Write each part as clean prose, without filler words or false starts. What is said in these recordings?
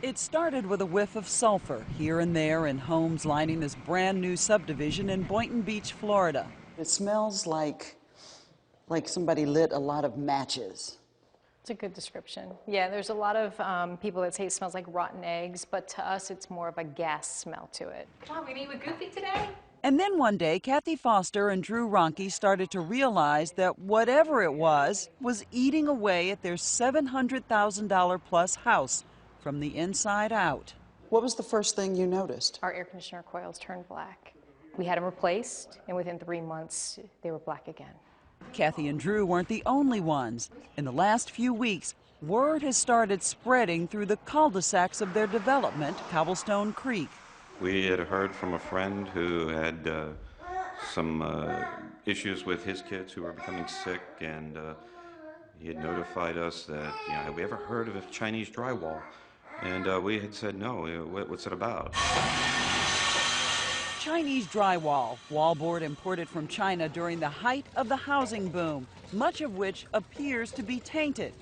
It started with a whiff of sulfur here and there in homes lining this brand new subdivision in Boynton Beach, Florida. It smells like somebody lit a lot of matches. It's a good description. Yeah, there's a lot of people that say it smells like rotten eggs, but to us it's more of a gas smell to it. Mom, we meet with Goofy today? And then one day, Kathy Foster and Drew Ronke started to realize that whatever it was eating away at their $700,000 plus house from the inside out. What was the first thing you noticed? Our air conditioner coils turned black. We had them replaced, and within 3 months, they were black again. Kathy and Drew weren't the only ones. In the last few weeks, word has started spreading through the cul-de-sacs of their development, Cobblestone Creek. We had heard from a friend who had some issues with his kids who were becoming sick, and he had notified us that, have we ever heard of a Chinese drywall? And we had said, no, what's it about? Chinese drywall, wallboard imported from China during the height of the housing boom, much of which appears to be tainted.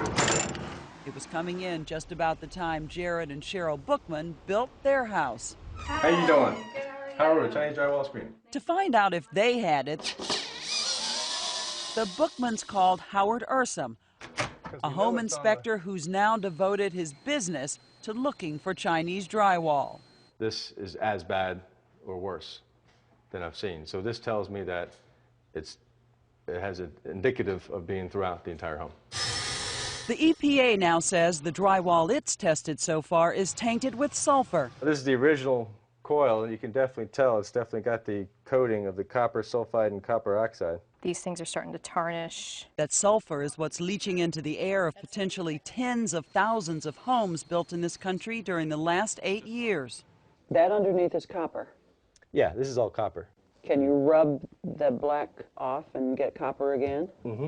It was coming in just about the time Jared and Cheryl Bookman built their house. How you doing? How are Chinese drywall screen? To find out if they had it, the Bookmans called Howard Ursum, a home inspector who's now devoted his business to looking for Chinese drywall. This is as bad or worse than I've seen. So this tells me that it has an indicative of being throughout the entire home. The EPA now says the drywall it's tested so far is tainted with sulfur. This is the original coil, and you can definitely tell it's definitely got the coating of the copper sulfide and copper oxide. These things are starting to tarnish. That sulfur is what's leaching into the air of potentially tens of thousands of homes built in this country during the last 8 years. That underneath is copper. Yeah, this is all copper. Can you rub the black off and get copper again? Mm-hmm.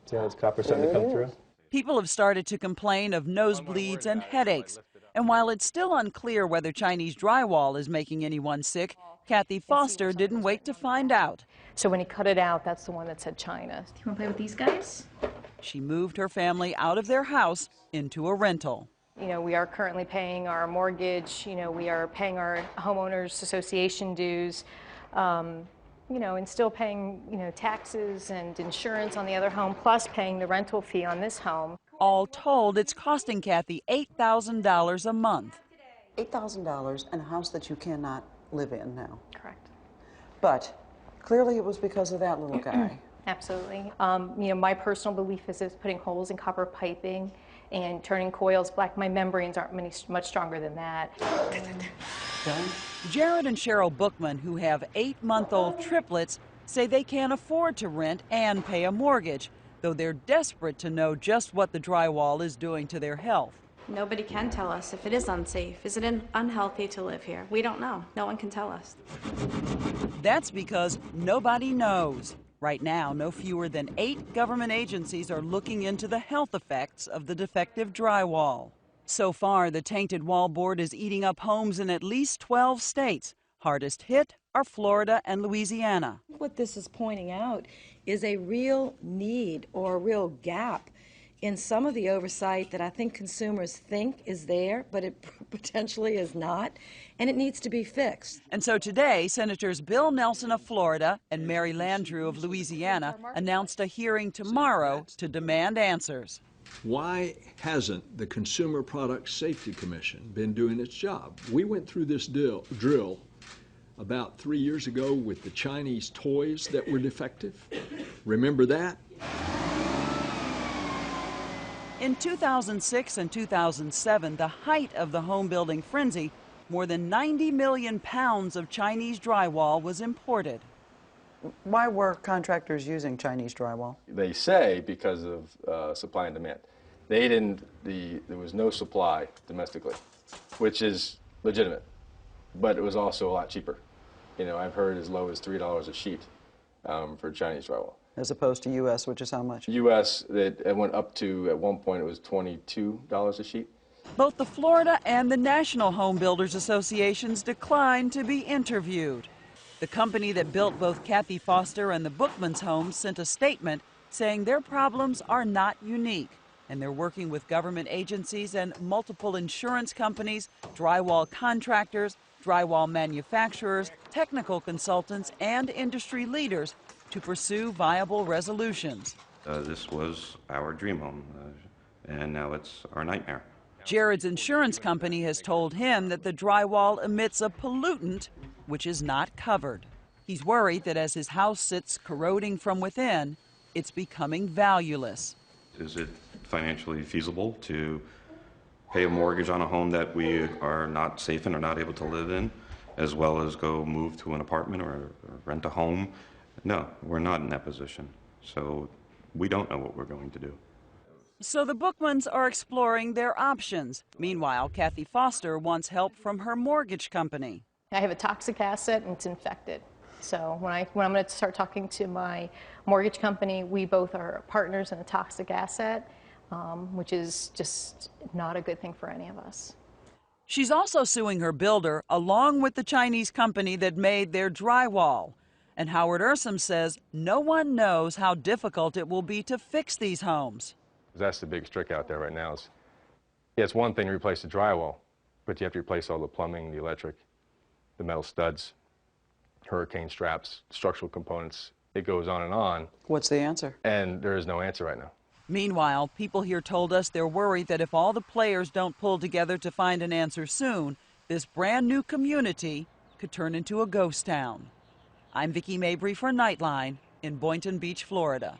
See how it's copper starting to come through? People have started to complain of nosebleeds and headaches. And while it's still unclear whether Chinese drywall is making anyone sick, Kathy Foster didn't wait to find out. So when he cut it out, that's the one that said China. Do you want to play with these guys? She moved her family out of their house into a rental. We are currently paying our mortgage, we are paying our homeowners association dues, and still paying, taxes and insurance on the other home, plus paying the rental fee on this home. All told, it's costing Kathy $8,000 a month. $8,000 in a house that you cannot live in now. Correct. But clearly it was because of that little guy. Absolutely. My personal belief is it's putting holes in copper piping and turning coils black. My membranes aren't much stronger than that. Jared and Cheryl Bookman, who have 8-month-old triplets, say they can't afford to rent and pay a mortgage, though they're desperate to know just what the drywall is doing to their health. Nobody can tell us if it is unsafe. Is it unhealthy to live here? We don't know. No one can tell us. That's because nobody knows. Right now, no fewer than 8 government agencies are looking into the health effects of the defective drywall. So far, the tainted wallboard is eating up homes in at least 12 states. Hardest hit are Florida and Louisiana. What this is pointing out is a real need or a real gap in some of the oversight that I think consumers think is there, but it potentially is not, and it needs to be fixed. And so today, Senators Bill Nelson of Florida and Mary Landrieu of Louisiana announced a hearing tomorrow to demand answers. Why hasn't the Consumer Product Safety Commission been doing its job? We went through this drill about 3 years ago with the Chinese toys that were defective. Remember that? In 2006 and 2007, the height of the home building frenzy, more than 90 million pounds of Chinese drywall was imported. Why were contractors using Chinese drywall? They say because of supply and demand. There was no supply domestically, which is legitimate, but it was also a lot cheaper. I've heard as low as $3 a sheet for Chinese drywall. As opposed to U.S., which is how much? U.S., it went up to, at one point, it was $22 a sheet. Both the Florida and the National Home Builders Associations declined to be interviewed. The company that built both Kathy Foster and the Bookmans' homes sent a statement saying their problems are not unique. and they're working with government agencies and multiple insurance companies, drywall contractors, drywall manufacturers, technical consultants, and industry leaders to pursue viable resolutions. This was our dream home, and now it's our nightmare. Jared's insurance company has told him that the drywall emits a pollutant which is not covered. He's worried that as his house sits corroding from within, it's becoming valueless. Is it financially feasible to pay a mortgage on a home that we are not safe in or not able to live in, as well as go move to an apartment or rent a home? No, we're not in that position. So we don't know what we're going to do. So the Bookmans are exploring their options. Meanwhile, Kathy Foster wants help from her mortgage company. I have a toxic asset and it's infected. So when I'm going to start talking to my mortgage company, we both are partners in a toxic asset, which is just not a good thing for any of us. She's also suing her builder, along with the Chinese company that made their drywall. And Howard Ursum says no one knows how difficult it will be to fix these homes. That's the big trick out there right now. It's one thing to replace the drywall, but you have to replace all the plumbing, the electric, the metal studs, hurricane straps, structural components. It goes on and on. What's the answer? And there is no answer right now. Meanwhile, people here told us they're worried that if all the players don't pull together to find an answer soon, this brand new community could turn into a ghost town. I'm Vicki Mabry for Nightline in Boynton Beach, Florida.